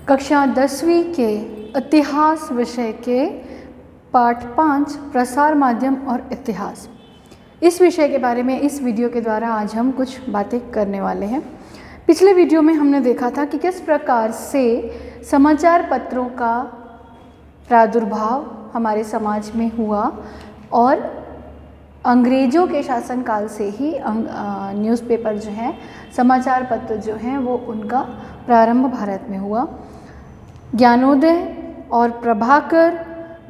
कक्षा 10वीं के इतिहास विषय के पाठ 5 प्रसार माध्यम और इतिहास, इस विषय के बारे में इस वीडियो के द्वारा आज हम कुछ बातें करने वाले हैं। पिछले वीडियो में हमने देखा था कि किस प्रकार से समाचार पत्रों का प्रादुर्भाव हमारे समाज में हुआ और अंग्रेज़ों के शासनकाल से ही न्यूज़पेपर जो हैं, समाचार पत्र जो हैं, वो उनका प्रारंभ भारत में हुआ। ज्ञानोदय और प्रभाकर,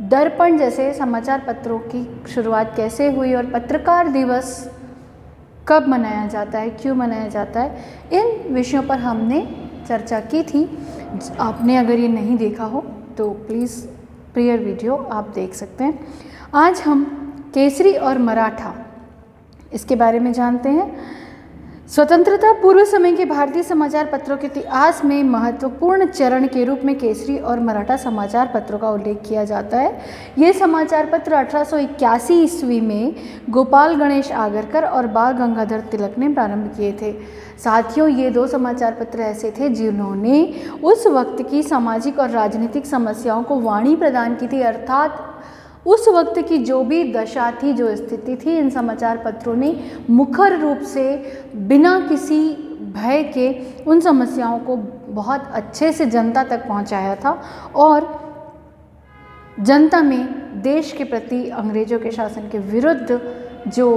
दर्पण जैसे समाचार पत्रों की शुरुआत कैसे हुई और पत्रकार दिवस कब मनाया जाता है, क्यों मनाया जाता है, इन विषयों पर हमने चर्चा की थी। आपने अगर ये नहीं देखा हो तो प्लीज़ प्रियर वीडियो आप देख सकते हैं। आज हम केसरी और मराठा इसके बारे में जानते हैं। स्वतंत्रता पूर्व समय के भारतीय समाचार पत्रों के इतिहास में महत्वपूर्ण चरण के रूप में केसरी और मराठा समाचार पत्रों का उल्लेख किया जाता है। ये समाचार पत्र 1881 ईस्वी में गोपाल गणेश आगरकर और बाल गंगाधर तिलक ने प्रारंभ किए थे। साथियों, ये दो समाचार पत्र ऐसे थे जिन्होंने उस वक्त की सामाजिक और राजनीतिक समस्याओं को वाणी प्रदान की थी, अर्थात उस वक्त की जो भी दशा थी, जो स्थिति थी, इन समाचार पत्रों ने मुखर रूप से बिना किसी भय के उन समस्याओं को बहुत अच्छे से जनता तक पहुंचाया था और जनता में देश के प्रति अंग्रेज़ों के शासन के विरुद्ध जो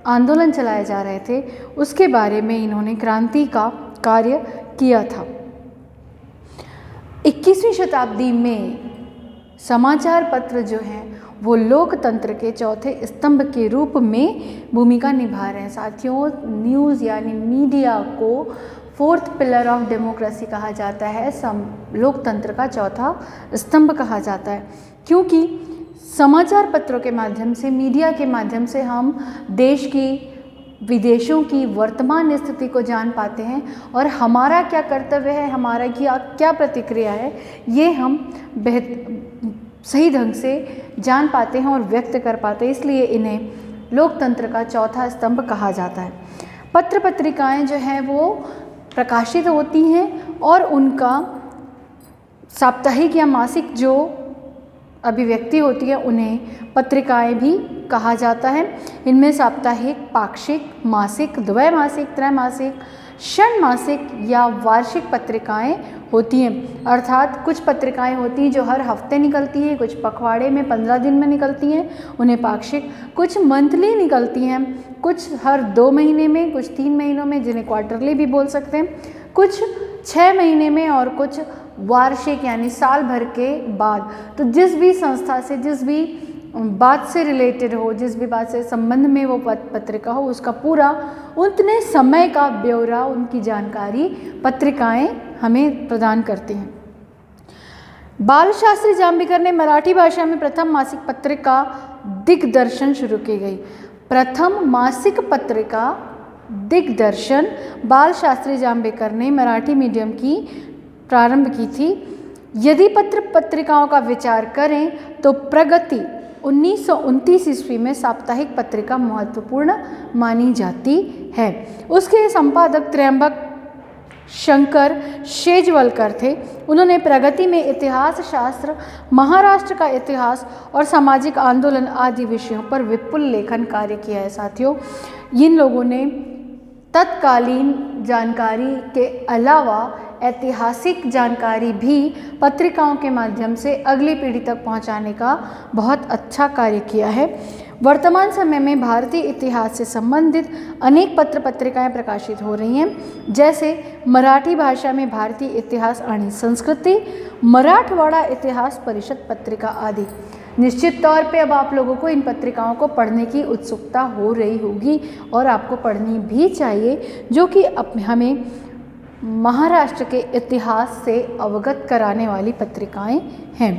आंदोलन चलाए जा रहे थे उसके बारे में इन्होंने क्रांति का कार्य किया था। 21वीं शताब्दी में समाचार पत्र जो हैं वो लोकतंत्र के चौथे स्तंभ के रूप में भूमिका निभा रहे हैं। साथियों, न्यूज़ यानी मीडिया को फोर्थ पिलर ऑफ डेमोक्रेसी कहा जाता है, लोकतंत्र का चौथा स्तंभ कहा जाता है, क्योंकि समाचार पत्रों के माध्यम से, मीडिया के माध्यम से हम देश की, विदेशों की वर्तमान स्थिति को जान पाते हैं और हमारा क्या कर्तव्य है, हमारा क्या प्रतिक्रिया है, ये हम सही ढंग से जान पाते हैं और व्यक्त कर पाते हैं। इसलिए इन्हें लोकतंत्र का चौथा स्तंभ कहा जाता है। पत्र पत्रिकाएं जो हैं वो प्रकाशित होती हैं और उनका साप्ताहिक या मासिक जो अभिव्यक्ति होती है उन्हें पत्रिकाएं भी कहा जाता है। इनमें साप्ताहिक, पाक्षिक, मासिक, द्वैमासिक, त्रैमासिक, षण्मासिक या वार्षिक पत्रिकाएं होती हैं, अर्थात कुछ पत्रिकाएं होती हैं जो हर हफ्ते निकलती हैं, कुछ पखवाड़े में 15 दिन में निकलती हैं, उन्हें पाक्षिक, कुछ मंथली निकलती हैं, कुछ हर 2 महीने में, कुछ 3 महीनों में, जिन्हें क्वार्टरली भी बोल सकते हैं, कुछ 6 महीने में और कुछ वार्षिक यानी साल भर के बाद। तो जिस भी संस्था से, जिस भी बात से रिलेटेड हो, जिस भी बात से संबंध में वो पत्रिका हो, उसका पूरा उतने समय का ब्यौरा, उनकी जानकारी पत्रिकाएं हमें प्रदान करती हैं। बाल शास्त्री जांभेकर ने मराठी भाषा में प्रथम मासिक पत्रिका दिग्दर्शन शुरू की गई। प्रथम मासिक पत्रिका दिग्दर्शन बाल शास्त्री जांभेकर ने मराठी मीडियम की प्रारंभ की थी। यदि पत्र पत्रिकाओं का विचार करें तो प्रगति 1929 ईस्वी में साप्ताहिक पत्रिका महत्वपूर्ण मानी जाती है। उसके संपादक त्र्यंबक शंकर शेजवलकर थे। उन्होंने प्रगति में इतिहास शास्त्र, महाराष्ट्र का इतिहास और सामाजिक आंदोलन आदि विषयों पर विपुल लेखन कार्य किया है। साथियों, इन लोगों ने तत्कालीन जानकारी के अलावा ऐतिहासिक जानकारी भी पत्रिकाओं के माध्यम से अगली पीढ़ी तक पहुंचाने का बहुत अच्छा कार्य किया है। वर्तमान समय में भारतीय इतिहास से संबंधित अनेक पत्र पत्रिकाएं प्रकाशित हो रही हैं, जैसे मराठी भाषा में भारतीय इतिहास आणि संस्कृति, मराठवाड़ा इतिहास परिषद पत्रिका आदि। निश्चित तौर पे अब आप लोगों को इन पत्रिकाओं को पढ़ने की उत्सुकता हो रही होगी और आपको पढ़नी भी चाहिए, जो कि हमें महाराष्ट्र के इतिहास से अवगत कराने वाली पत्रिकाएं हैं।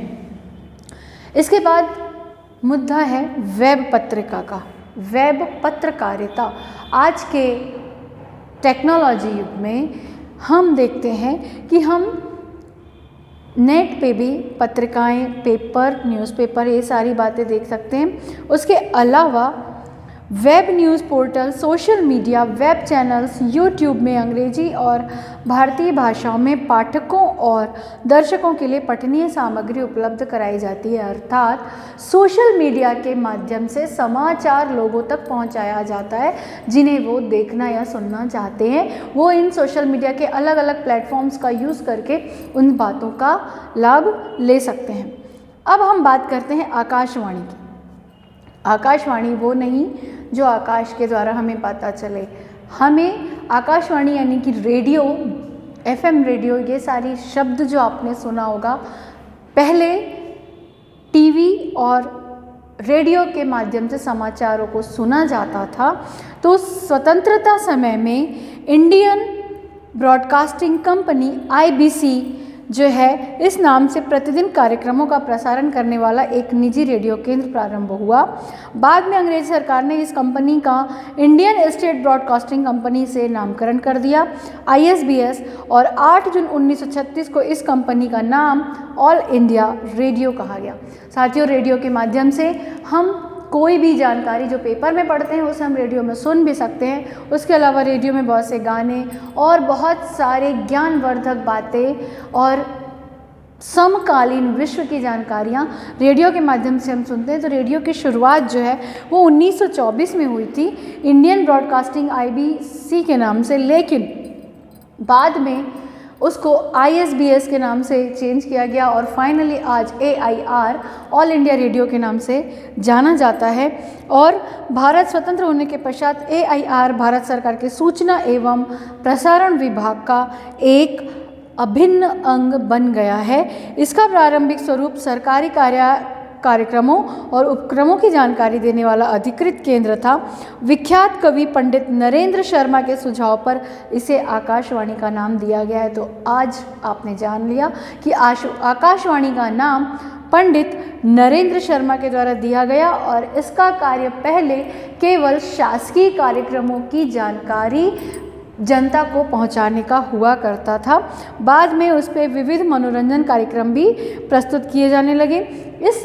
इसके बाद मुद्दा है वेब पत्रिका का। वेब पत्रकारिता आज के टेक्नोलॉजी युग में हम देखते हैं कि हम नेट पे भी पत्रिकाएं, पेपर, न्यूज़पेपर, ये सारी बातें देख सकते हैं। उसके अलावा web news portal, social media, web channels, YouTube में अंग्रेजी और भारतीय भाषाओं में पाठकों और दर्शकों के लिए पठनीय सामग्री उपलब्ध कराई जाती है। अर्थात सोशल मीडिया के माध्यम से समाचार लोगों तक पहुंचाया जाता है, जिन्हें वो देखना या सुनना चाहते हैं। वो इन सोशल मीडिया के अलग अलग प्लेटफॉर्म्स का यूज़ करके उन बातों का लाभ ले सकते हैं। अब हम बात करते हैं आकाशवाणी की। आकाशवाणी वो नहीं जो आकाश के द्वारा हमें पता चले। हमें आकाशवाणी यानी कि रेडियो, FM रेडियो, ये सारी शब्द जो आपने सुना होगा, पहले टीवी और रेडियो के माध्यम से समाचारों को सुना जाता था। तो स्वतंत्रता समय में इंडियन ब्रॉडकास्टिंग कंपनी IBC जो है, इस नाम से प्रतिदिन कार्यक्रमों का प्रसारण करने वाला एक निजी रेडियो केंद्र प्रारंभ हुआ। बाद में अंग्रेज सरकार ने इस कंपनी का इंडियन स्टेट ब्रॉडकास्टिंग कंपनी से नामकरण कर दिया, ISBS, और 8 जून 1936 को इस कंपनी का नाम ऑल इंडिया रेडियो कहा गया। साथियों, रेडियो के माध्यम से हम कोई भी जानकारी जो पेपर में पढ़ते हैं उसे हम रेडियो में सुन भी सकते हैं। उसके अलावा रेडियो में बहुत से गाने और बहुत सारे ज्ञानवर्धक बातें और समकालीन विश्व की जानकारियाँ रेडियो के माध्यम से हम सुनते हैं। तो रेडियो की शुरुआत जो है वो 1924 में हुई थी इंडियन ब्रॉडकास्टिंग IBC के नाम से, लेकिन बाद में उसको ISBS के नाम से चेंज किया गया और फाइनली आज AIR ऑल इंडिया रेडियो के नाम से जाना जाता है। और भारत स्वतंत्र होने के पश्चात AIR भारत सरकार के सूचना एवं प्रसारण विभाग का एक अभिन्न अंग बन गया है। इसका प्रारंभिक स्वरूप सरकारी कार्यक्रमों और उपक्रमों की जानकारी देने वाला अधिकृत केंद्र था। विख्यात कवि पंडित नरेंद्र शर्मा के सुझाव पर इसे आकाशवाणी का नाम दिया गया है। तो आज आपने जान लिया कि आकाशवाणी का नाम पंडित नरेंद्र शर्मा के द्वारा दिया गया और इसका कार्य पहले केवल शासकीय कार्यक्रमों की जानकारी जनता को पहुंचाने का हुआ करता था। बाद में उस पर विविध मनोरंजन कार्यक्रम भी प्रस्तुत किए जाने लगे। इस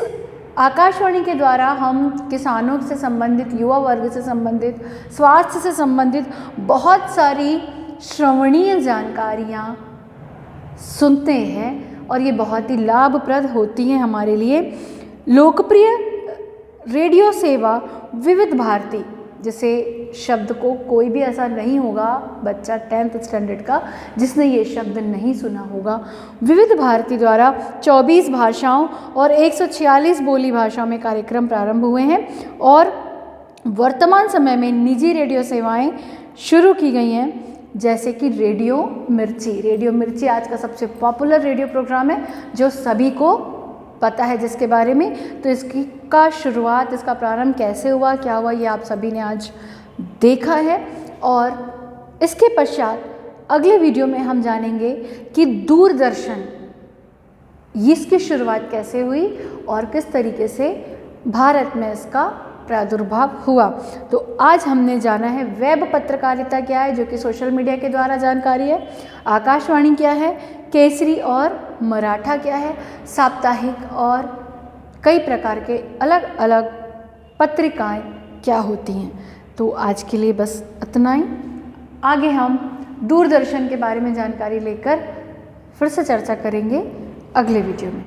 आकाशवाणी के द्वारा हम किसानों से संबंधित, युवा वर्ग से संबंधित, स्वास्थ्य से संबंधित बहुत सारी श्रवणीय जानकारियाँ सुनते हैं और ये बहुत ही लाभप्रद होती हैं हमारे लिए। लोकप्रिय रेडियो सेवा विविध भारती, जैसे शब्द को कोई भी ऐसा नहीं होगा बच्चा 10th स्टैंडर्ड का जिसने ये शब्द नहीं सुना होगा। विविध भारती द्वारा 24 भाषाओं और 146 बोली भाषाओं में कार्यक्रम प्रारंभ हुए हैं और वर्तमान समय में निजी रेडियो सेवाएं शुरू की गई हैं, जैसे कि रेडियो मिर्ची। रेडियो मिर्ची आज का सबसे पॉपुलर रेडियो प्रोग्राम है जो सभी को पता है जिसके बारे में। तो इसकी शुरुआत, इसका प्रारंभ कैसे हुआ, क्या हुआ, ये आप सभी ने आज देखा है। और इसके पश्चात अगले वीडियो में हम जानेंगे कि दूरदर्शन, इसकी शुरुआत कैसे हुई और किस तरीके से भारत में इसका प्रादुर्भाव हुआ। तो आज हमने जाना है वेब पत्रकारिता क्या है, जो कि सोशल मीडिया के द्वारा जानकारी है, आकाशवाणी क्या है, केसरी और मराठा क्या है, साप्ताहिक और कई प्रकार के अलग अलग पत्रिकाएं क्या होती हैं। तो आज के लिए बस इतना ही। आगे हम दूरदर्शन के बारे में जानकारी लेकर फिर से चर्चा करेंगे अगले वीडियो में।